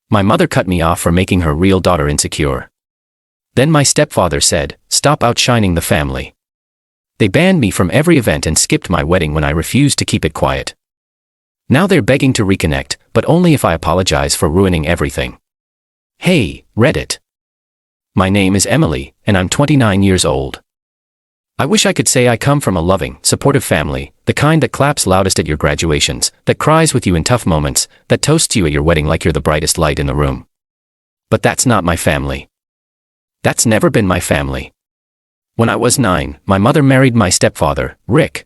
My mother cut me off for making her real daughter insecure. Then my stepfather said, "Stop outshining the family." They banned me from every event and skipped my wedding when I refused to keep it quiet. Now they're begging to reconnect, but only if I apologize for ruining everything. Hey, Reddit. My name is Emily, and I'm 29 years old. I wish I could say I come from a loving, supportive family, the kind that claps loudest at your graduations, that cries with you in tough moments, that toasts you at your wedding like you're the brightest light in the room. But that's not my family. That's never been my family. When I was 9, my mother married my stepfather, Rick.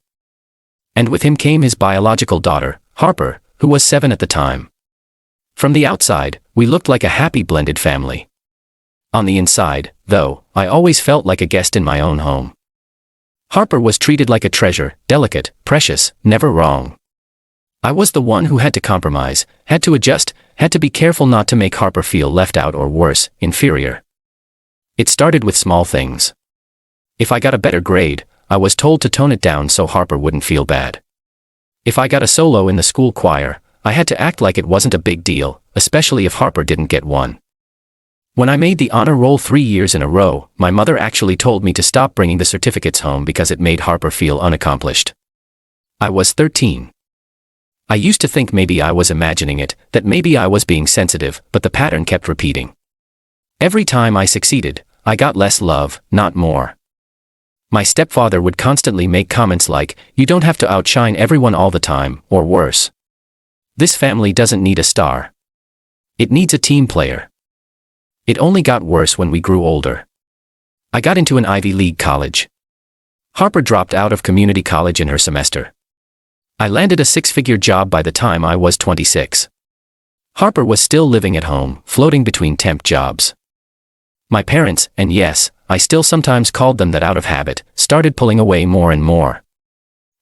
And with him came his biological daughter, Harper, who was 7 at the time. From the outside, we looked like a happy blended family. On the inside, though, I always felt like a guest in my own home. Harper was treated like a treasure, delicate, precious, never wrong. I was the one who had to compromise, had to adjust, had to be careful not to make Harper feel left out or worse, inferior. It started with small things. If I got a better grade, I was told to tone it down so Harper wouldn't feel bad. If I got a solo in the school choir, I had to act like it wasn't a big deal, especially if Harper didn't get one. When I made the honor roll 3 years in a row, my mother actually told me to stop bringing the certificates home because it made Harper feel unaccomplished. I was 13. I used to think maybe I was imagining it, that maybe I was being sensitive, but the pattern kept repeating. Every time I succeeded, I got less love, not more. My stepfather would constantly make comments like, "You don't have to outshine everyone all the time," or worse. "This family doesn't need a star. It needs a team player." It only got worse when we grew older. I got into an Ivy League college. Harper dropped out of community college in her semester. I landed a 6-figure job by the time I was 26. Harper was still living at home, floating between temp jobs. My parents, and yes, I still sometimes called them that out of habit, started pulling away more and more.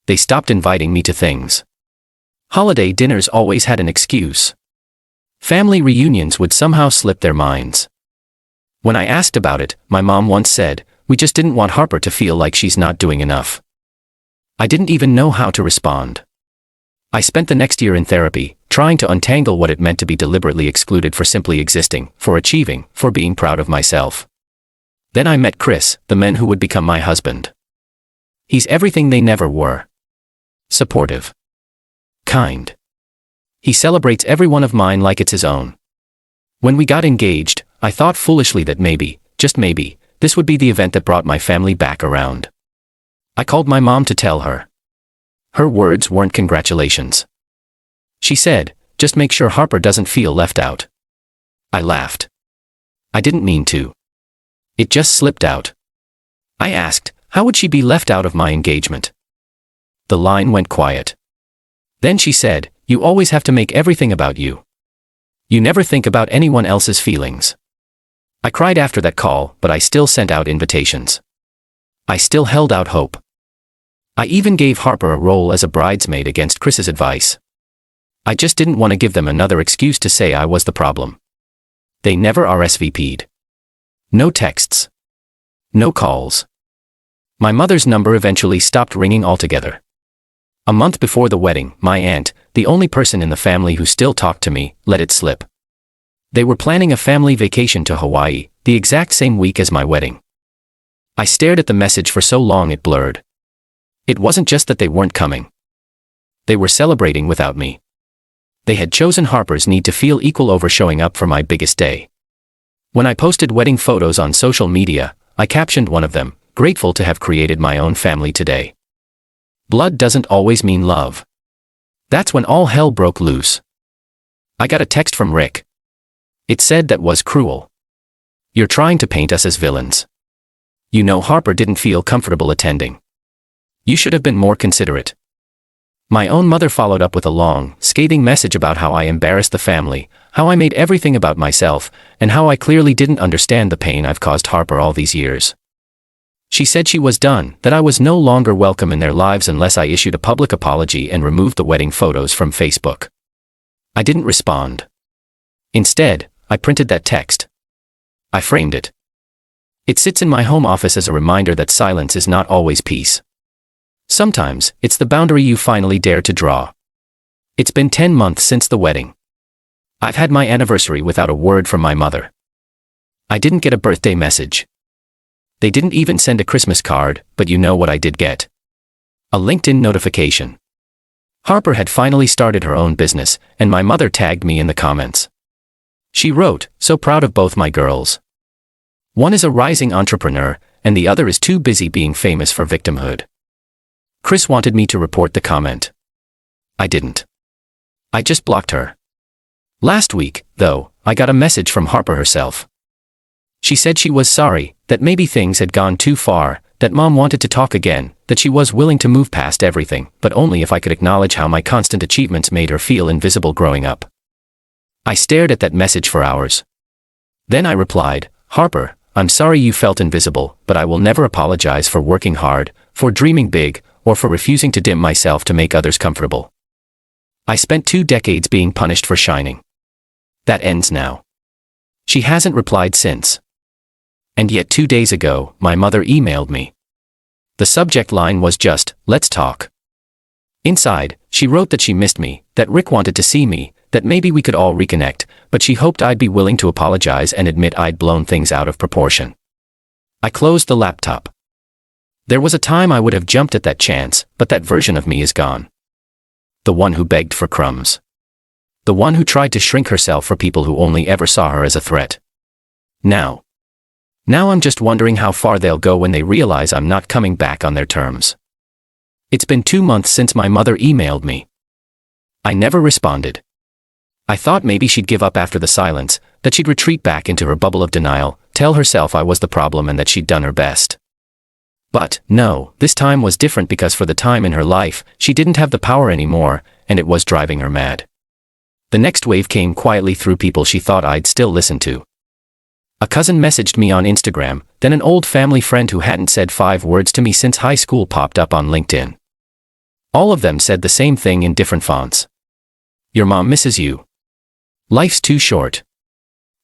They stopped inviting me to things. Holiday dinners always had an excuse. Family reunions would somehow slip their minds. When I asked about it, my mom once said, "We just didn't want Harper to feel like she's not doing enough." I didn't even know how to respond. I spent the next year in therapy, trying to untangle what it meant to be deliberately excluded for simply existing, for achieving, for being proud of myself. Then I met Chris, the man who would become my husband. He's everything they never were. Supportive. Kind. He celebrates every one of mine like it's his own. When we got engaged, I thought foolishly that maybe, just maybe, this would be the event that brought my family back around. I called my mom to tell her. Her words weren't congratulations. She said, "Just make sure Harper doesn't feel left out." I laughed. I didn't mean to. It just slipped out. I asked, how would she be left out of my engagement? The line went quiet. Then she said, "You always have to make everything about you. You never think about anyone else's feelings." I cried after that call, but I still sent out invitations. I still held out hope. I even gave Harper a role as a bridesmaid against Chris's advice. I just didn't want to give them another excuse to say I was the problem. They never RSVP'd. No texts. No calls. My mother's number eventually stopped ringing altogether. A month before the wedding, my aunt, the only person in the family who still talked to me, let it slip. They were planning a family vacation to Hawaii, the exact same week as my wedding. I stared at the message for so long it blurred. It wasn't just that they weren't coming. They were celebrating without me. They had chosen Harper's need to feel equal over showing up for my biggest day. When I posted wedding photos on social media, I captioned one of them, "Grateful to have created my own family today." Blood doesn't always mean love. That's when all hell broke loose. I got a text from Rick. It said that was cruel. "You're trying to paint us as villains. You know Harper didn't feel comfortable attending. You should have been more considerate." My own mother followed up with a long, scathing message about how I embarrassed the family, how I made everything about myself, and how I clearly didn't understand the pain I've caused Harper all these years. She said she was done, that I was no longer welcome in their lives unless I issued a public apology and removed the wedding photos from Facebook. I didn't respond. Instead, I printed that text. I framed it. It sits in my home office as a reminder that silence is not always peace. Sometimes, it's the boundary you finally dare to draw. It's been 10 months since the wedding. I've had my anniversary without a word from my mother. I didn't get a birthday message. They didn't even send a Christmas card, but you know what I did get? A LinkedIn notification. Harper had finally started her own business, and my mother tagged me in the comments. She wrote, "So proud of both my girls. One is a rising entrepreneur, and the other is too busy being famous for victimhood." Chris wanted me to report the comment. I didn't. I just blocked her. Last week, though, I got a message from Harper herself. She said she was sorry, that maybe things had gone too far, that Mom wanted to talk again, that she was willing to move past everything, but only if I could acknowledge how my constant achievements made her feel invisible growing up. I stared at that message for hours. Then I replied, "Harper, I'm sorry you felt invisible, but I will never apologize for working hard, for dreaming big, or for refusing to dim myself to make others comfortable. I spent 2 decades being punished for shining. That ends now." She hasn't replied since. And yet 2 days ago, my mother emailed me. The subject line was just, "Let's talk." Inside, she wrote that she missed me, that Rick wanted to see me, that maybe we could all reconnect, but she hoped I'd be willing to apologize and admit I'd blown things out of proportion. I closed the laptop. There was a time I would have jumped at that chance, but that version of me is gone. The one who begged for crumbs. The one who tried to shrink herself for people who only ever saw her as a threat. Now I'm just wondering how far they'll go when they realize I'm not coming back on their terms. It's been 2 months since my mother emailed me. I never responded. I thought maybe she'd give up after the silence, that she'd retreat back into her bubble of denial, tell herself I was the problem and that she'd done her best. But, no, this time was different because for the time in her life, she didn't have the power anymore, and it was driving her mad. The next wave came quietly through people she thought I'd still listen to. A cousin messaged me on Instagram, then an old family friend who hadn't said 5 words to me since high school popped up on LinkedIn. All of them said the same thing in different fonts. "Your mom misses you. Life's too short.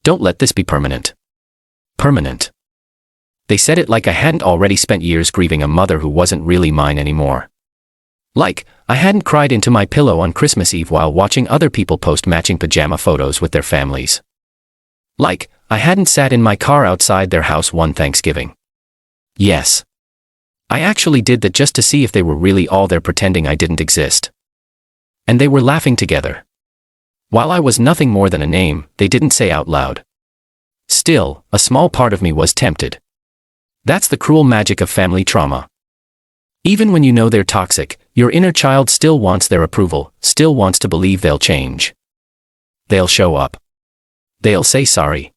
Don't let this be permanent." Permanent. They said it like I hadn't already spent years grieving a mother who wasn't really mine anymore. Like, I hadn't cried into my pillow on Christmas Eve while watching other people post matching pajama photos with their families. Like, I hadn't sat in my car outside their house one Thanksgiving. Yes. I actually did that just to see if they were really all there pretending I didn't exist. And they were laughing together. While I was nothing more than a name, they didn't say out loud. Still, a small part of me was tempted. That's the cruel magic of family trauma. Even when you know they're toxic, your inner child still wants their approval, still wants to believe they'll change. They'll show up. They'll say sorry.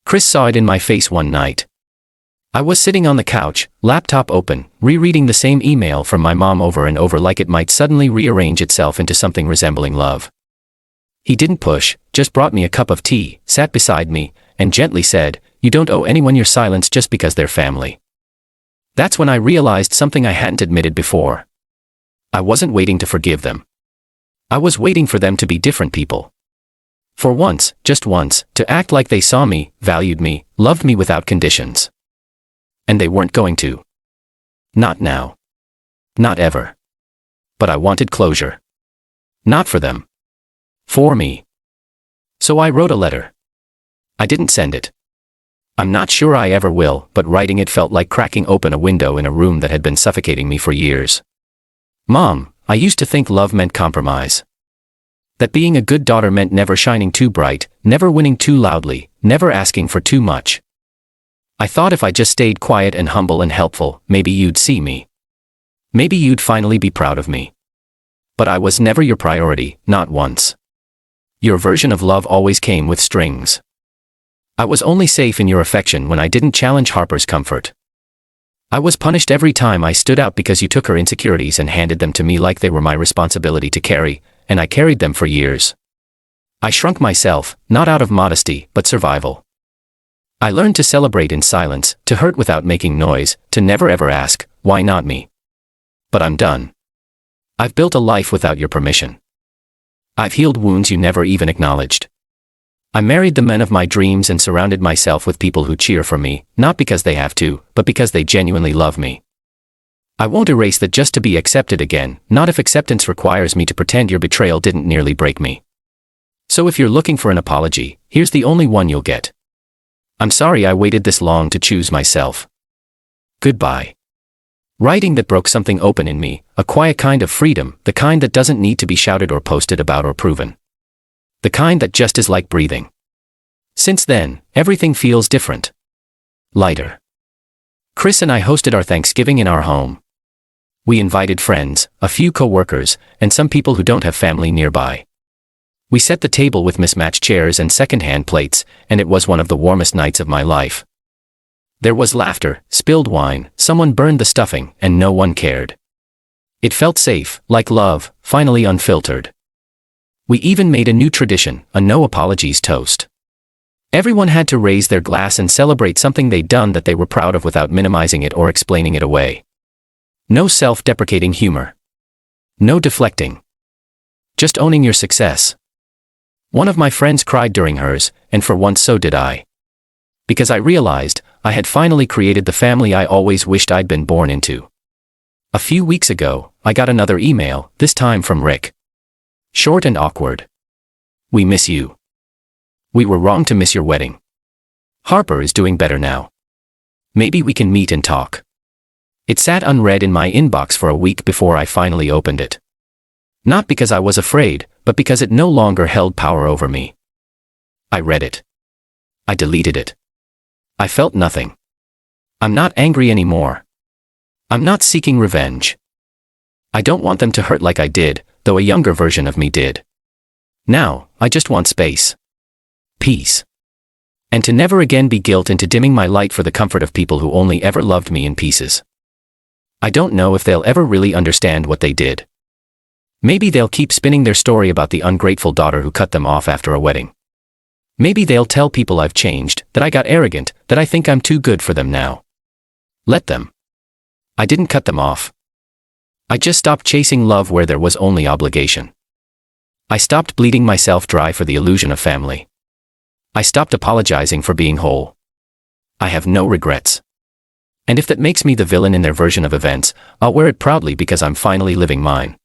Chris saw it in my face one night. I was sitting on the couch, laptop open, rereading the same email from my mom over and over like it might suddenly rearrange itself into something resembling love. He didn't push, just brought me a cup of tea, sat beside me, and gently said, "You don't owe anyone your silence just because they're family." That's when I realized something I hadn't admitted before. I wasn't waiting to forgive them. I was waiting for them to be different people. For once, just once, to act like they saw me, valued me, loved me without conditions. And they weren't going to. Not now. Not ever. But I wanted closure. Not for them. For me. So I wrote a letter. I didn't send it. I'm not sure I ever will, but writing it felt like cracking open a window in a room that had been suffocating me for years. Mom, I used to think love meant compromise. That being a good daughter meant never shining too bright, never winning too loudly, never asking for too much. I thought if I just stayed quiet and humble and helpful, maybe you'd see me. Maybe you'd finally be proud of me. But I was never your priority, not once. Your version of love always came with strings. I was only safe in your affection when I didn't challenge Harper's comfort. I was punished every time I stood out because you took her insecurities and handed them to me like they were my responsibility to carry, and I carried them for years. I shrunk myself, not out of modesty, but survival. I learned to celebrate in silence, to hurt without making noise, to never ever ask, why not me? But I'm done. I've built a life without your permission. I've healed wounds you never even acknowledged. I married the men of my dreams and surrounded myself with people who cheer for me, not because they have to, but because they genuinely love me. I won't erase that just to be accepted again, not if acceptance requires me to pretend your betrayal didn't nearly break me. So if you're looking for an apology, here's the only one you'll get. I'm sorry I waited this long to choose myself. Goodbye. Writing that broke something open in me, a quiet kind of freedom, the kind that doesn't need to be shouted or posted about or proven. The kind that just is like breathing. Since then, everything feels different. Lighter. Chris and I hosted our Thanksgiving in our home. We invited friends, a few co-workers, and some people who don't have family nearby. We set the table with mismatched chairs and second-hand plates, and it was one of the warmest nights of my life. There was laughter, spilled wine, someone burned the stuffing, and no one cared. It felt safe, like love, finally unfiltered. We even made a new tradition, a no apologies toast. Everyone had to raise their glass and celebrate something they'd done that they were proud of without minimizing it or explaining it away. No self-deprecating humor. No deflecting. Just owning your success. One of my friends cried during hers, and for once so did I. Because I realized I had finally created the family I always wished I'd been born into. A few weeks ago, I got another email, this time from Rick. Short and awkward. We miss you. We were wrong to miss your wedding. Harper is doing better now. Maybe we can meet and talk. It sat unread in my inbox for a week before I finally opened it. Not because I was afraid, but because it no longer held power over me. I read it. I deleted it. I felt nothing. I'm not angry anymore. I'm not seeking revenge. I don't want them to hurt like I did, though a younger version of me did. Now, I just want space. Peace. And to never again be guilt into dimming my light for the comfort of people who only ever loved me in pieces. I don't know if they'll ever really understand what they did. Maybe they'll keep spinning their story about the ungrateful daughter who cut them off after a wedding. Maybe they'll tell people I've changed, that I got arrogant, that I think I'm too good for them now. Let them. I didn't cut them off. I just stopped chasing love where there was only obligation. I stopped bleeding myself dry for the illusion of family. I stopped apologizing for being whole. I have no regrets. And if that makes me the villain in their version of events, I'll wear it proudly because I'm finally living mine.